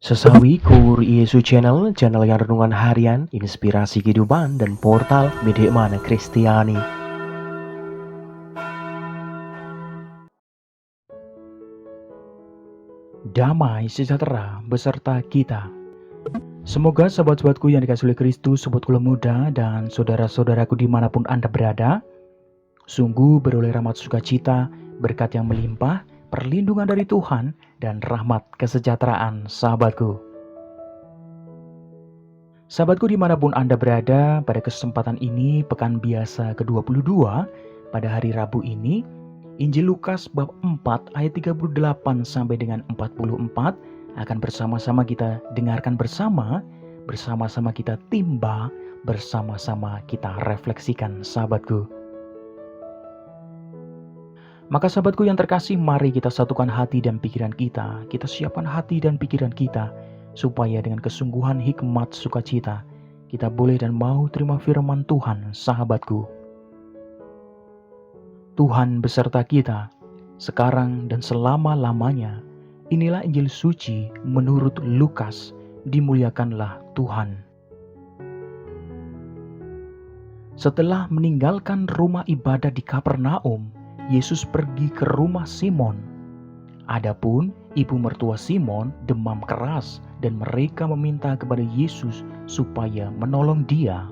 Sesawi Yesus channel yang renungan harian, inspirasi kehidupan, dan portal Media Mana Kristiani. Damai sejahtera beserta kita. Semoga sahabat-sahabatku yang dikasihi oleh Kristus, sobat kula muda, dan saudara-saudaraku dimanapun Anda berada, sungguh beroleh rahmat sukacita, berkat yang melimpah, perlindungan dari Tuhan, dan rahmat kesejahteraan sahabatku. Sahabatku dimanapun Anda berada, pada kesempatan ini pekan biasa ke-22, pada hari Rabu ini, Injil Lukas bab 4 ayat 38 sampai dengan 44 akan bersama-sama kita dengarkan bersama-sama kita timba, bersama-sama kita refleksikan sahabatku. Maka sahabatku yang terkasih, mari kita satukan hati dan pikiran kita siapkan hati dan pikiran kita, supaya dengan kesungguhan hikmat sukacita, kita boleh dan mau terima firman Tuhan sahabatku. Tuhan beserta kita, sekarang dan selama-lamanya. Inilah Injil suci menurut Lukas, dimuliakanlah Tuhan. Setelah meninggalkan rumah ibadah di Kapernaum, Yesus pergi ke rumah Simon. Adapun ibu mertua Simon demam keras dan mereka meminta kepada Yesus supaya menolong dia.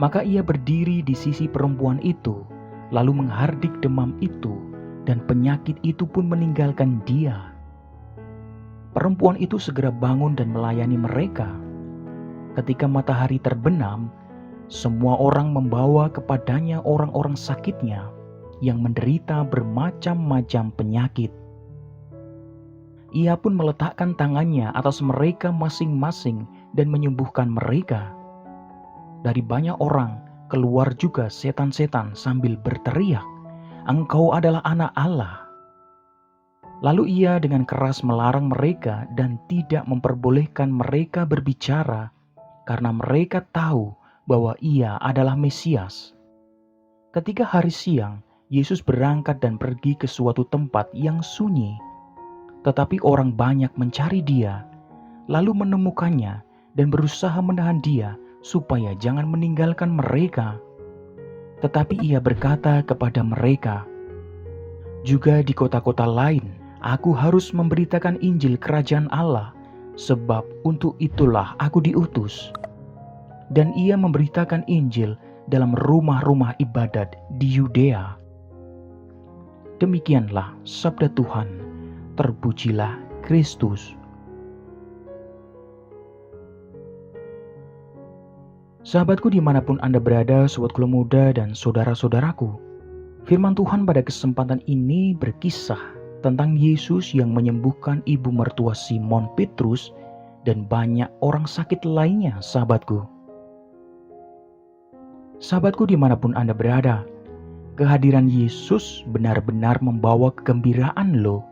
Maka ia berdiri di sisi perempuan itu, lalu menghardik demam itu, dan penyakit itu pun meninggalkan dia. Perempuan itu segera bangun dan melayani mereka. Ketika matahari terbenam, semua orang membawa kepadanya orang-orang sakitnya yang menderita bermacam-macam penyakit. Ia pun meletakkan tangannya atas mereka masing-masing dan menyembuhkan mereka. Dari banyak orang keluar juga setan-setan sambil berteriak, "Engkau adalah Anak Allah." Lalu ia dengan keras melarang mereka dan tidak memperbolehkan mereka berbicara, karena mereka tahu bahwa ia adalah Mesias. Ketika hari siang, Yesus berangkat dan pergi ke suatu tempat yang sunyi. Tetapi orang banyak mencari dia, lalu menemukannya dan berusaha menahan dia supaya jangan meninggalkan mereka. Tetapi ia berkata kepada mereka, "Juga di kota-kota lain, aku harus memberitakan Injil Kerajaan Allah, sebab untuk itulah aku diutus." Dan ia memberitakan Injil dalam rumah-rumah ibadat di Yudea. Demikianlah sabda Tuhan. Terpujilah Kristus. Sahabatku dimanapun Anda berada, sobat kula muda dan saudara-saudaraku, firman Tuhan pada kesempatan ini berkisah tentang Yesus yang menyembuhkan ibu mertua Simon Petrus dan banyak orang sakit lainnya sahabatku. Sahabatku dimanapun Anda berada, kehadiran Yesus benar-benar membawa kegembiraan loh.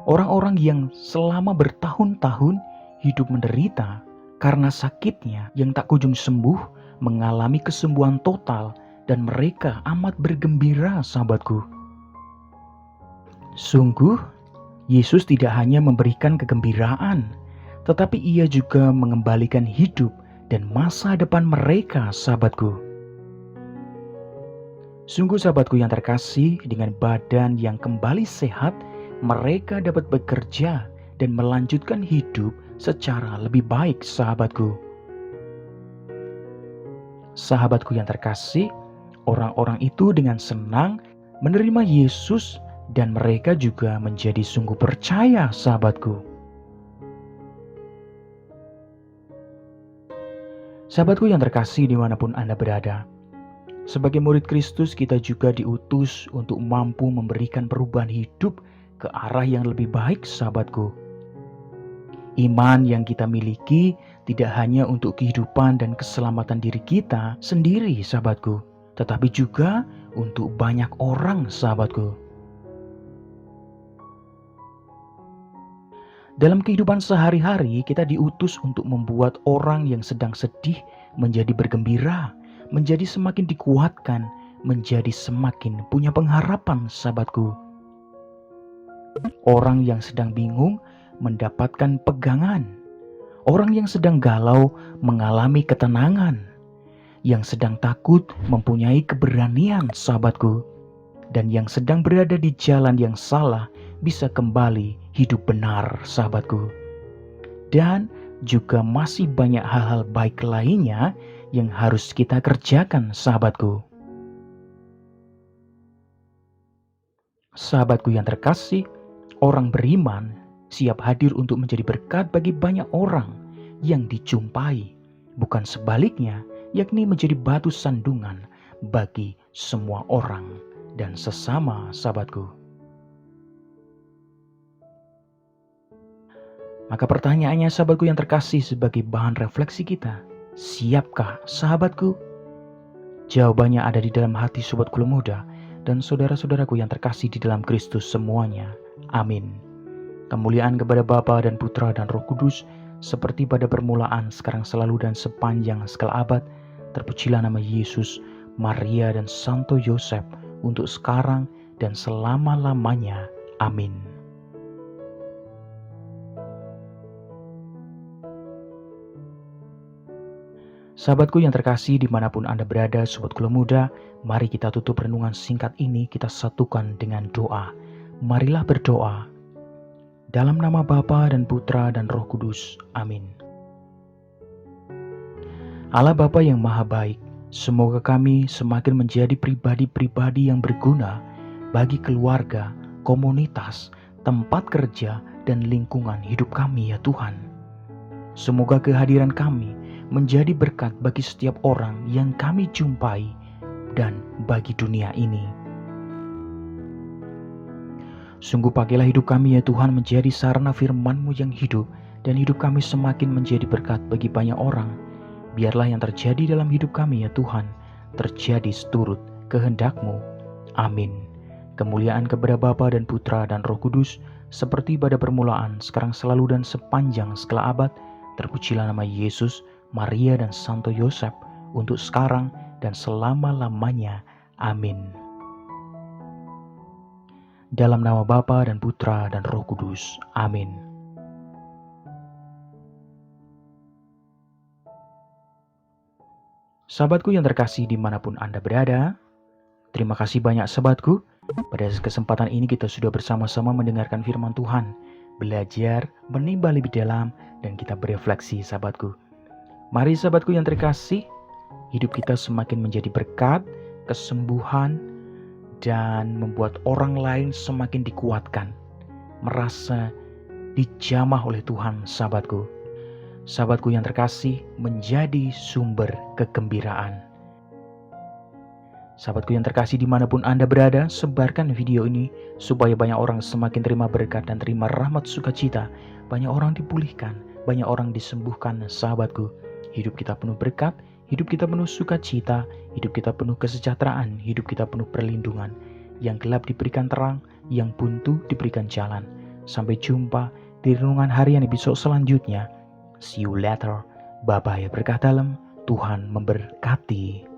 Orang-orang yang selama bertahun-tahun hidup menderita karena sakitnya yang tak kunjung sembuh mengalami kesembuhan total dan mereka amat bergembira sahabatku. Sungguh, Yesus tidak hanya memberikan kegembiraan, tetapi ia juga mengembalikan hidup dan masa depan mereka sahabatku. Sungguh sahabatku yang terkasih, dengan badan yang kembali sehat, mereka dapat bekerja dan melanjutkan hidup secara lebih baik sahabatku. Sahabatku yang terkasih, orang-orang itu dengan senang menerima Yesus dan mereka juga menjadi sungguh percaya sahabatku. Sahabatku yang terkasih dimanapun Anda berada, sebagai murid Kristus kita juga diutus untuk mampu memberikan perubahan hidup ke arah yang lebih baik sahabatku. Iman yang kita miliki tidak hanya untuk kehidupan dan keselamatan diri kita sendiri sahabatku, tetapi juga untuk banyak orang sahabatku. Dalam kehidupan sehari-hari kita diutus untuk membuat orang yang sedang sedih menjadi bergembira, menjadi semakin dikuatkan, menjadi semakin punya pengharapan sahabatku. Orang yang sedang bingung mendapatkan pegangan. Orang yang sedang galau mengalami ketenangan. Yang sedang takut mempunyai keberanian, sahabatku. Dan yang sedang berada di jalan yang salah bisa kembali hidup benar, sahabatku. Dan juga masih banyak hal-hal baik lainnya yang harus kita kerjakan, sahabatku. Sahabatku yang terkasih, orang beriman siap hadir untuk menjadi berkat bagi banyak orang yang dijumpai, bukan sebaliknya, yakni menjadi batu sandungan bagi semua orang dan sesama, sahabatku. Maka pertanyaannya, sahabatku yang terkasih, sebagai bahan refleksi kita, siapkah, sahabatku? Jawabannya ada di dalam hati sobat Kulo Muda dan saudara-saudaraku yang terkasih di dalam Kristus semuanya. Amin. Kemuliaan kepada Bapa dan Putra dan Roh Kudus, seperti pada permulaan, sekarang, selalu, dan sepanjang segala abad. Terpujilah nama Yesus, Maria, dan Santo Yosef, untuk sekarang dan selama-lamanya. Amin. Sahabatku yang terkasih, dimanapun Anda berada, sobat Kulo Muda, mari kita tutup renungan singkat ini, kita satukan dengan doa. Marilah berdoa. Dalam nama Bapa dan Putra dan Roh Kudus. Amin. Allah Bapa yang Maha Baik, semoga kami semakin menjadi pribadi-pribadi yang berguna bagi keluarga, komunitas, tempat kerja, dan lingkungan hidup kami, ya Tuhan. Semoga kehadiran kami menjadi berkat bagi setiap orang yang kami jumpai dan bagi dunia ini. Sungguh pakailah hidup kami, ya Tuhan, menjadi sarana firman-Mu yang hidup, dan hidup kami semakin menjadi berkat bagi banyak orang. Biarlah yang terjadi dalam hidup kami, ya Tuhan, terjadi seturut kehendak-Mu. Amin. Kemuliaan kepada Bapa dan Putra dan Roh Kudus, seperti pada permulaan, sekarang, selalu, dan sepanjang segala abad. Terpujilah nama Yesus, Maria, dan Santo Yosef, untuk sekarang dan selama-lamanya. Amin. Dalam nama Bapa dan Putra dan Roh Kudus. Amin. Sahabatku yang terkasih dimanapun Anda berada, terima kasih banyak sahabatku. Pada kesempatan ini kita sudah bersama-sama mendengarkan firman Tuhan, belajar, menimba lebih dalam, dan kita berefleksi, sahabatku. Mari sahabatku yang terkasih, hidup kita semakin menjadi berkat, kesembuhan, dan membuat orang lain semakin dikuatkan, merasa dijamah oleh Tuhan, sahabatku. Sahabatku yang terkasih, menjadi sumber kegembiraan. Sahabatku yang terkasih dimanapun Anda berada, sebarkan video ini supaya banyak orang semakin terima berkat dan terima rahmat sukacita. Banyak orang dipulihkan, banyak orang disembuhkan, sahabatku. Hidup kita penuh berkat, hidup kita penuh sukacita, hidup kita penuh kesejahteraan, hidup kita penuh perlindungan. Yang gelap diberikan terang, yang buntu diberikan jalan. Sampai jumpa di renungan harian episode selanjutnya. See you later. Bye-bye, berkah dalam. Tuhan memberkati.